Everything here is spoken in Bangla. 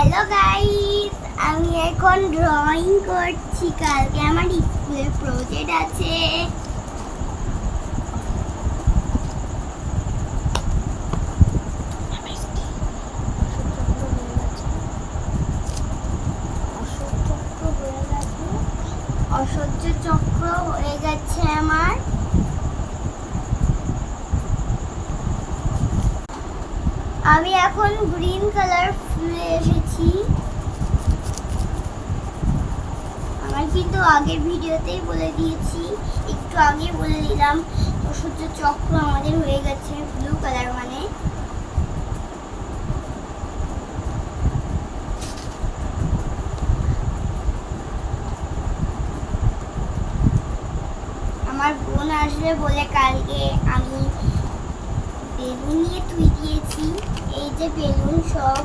হ্যালো গাইস, আমি এখন ড্রয়িং করছি। কালকে আমার স্কুলে প্রজেক্ট আছে। অসহ্য চক্র হয়ে গেছে আমার। আমি এখন গ্রিন কালার ফুলে এসেছি। আমার কিন্তু আগের ভিডিওতেই বলে দিয়েছি, একটু আগে বলে দিলাম অসহ্য চক্র আমাদের হয়ে গেছে ব্লু কালার মানে। আমার বোন আসবে বলে কালকে আমি বেলুন নিয়ে তুই দিয়েছি। এই যে বেলুন সব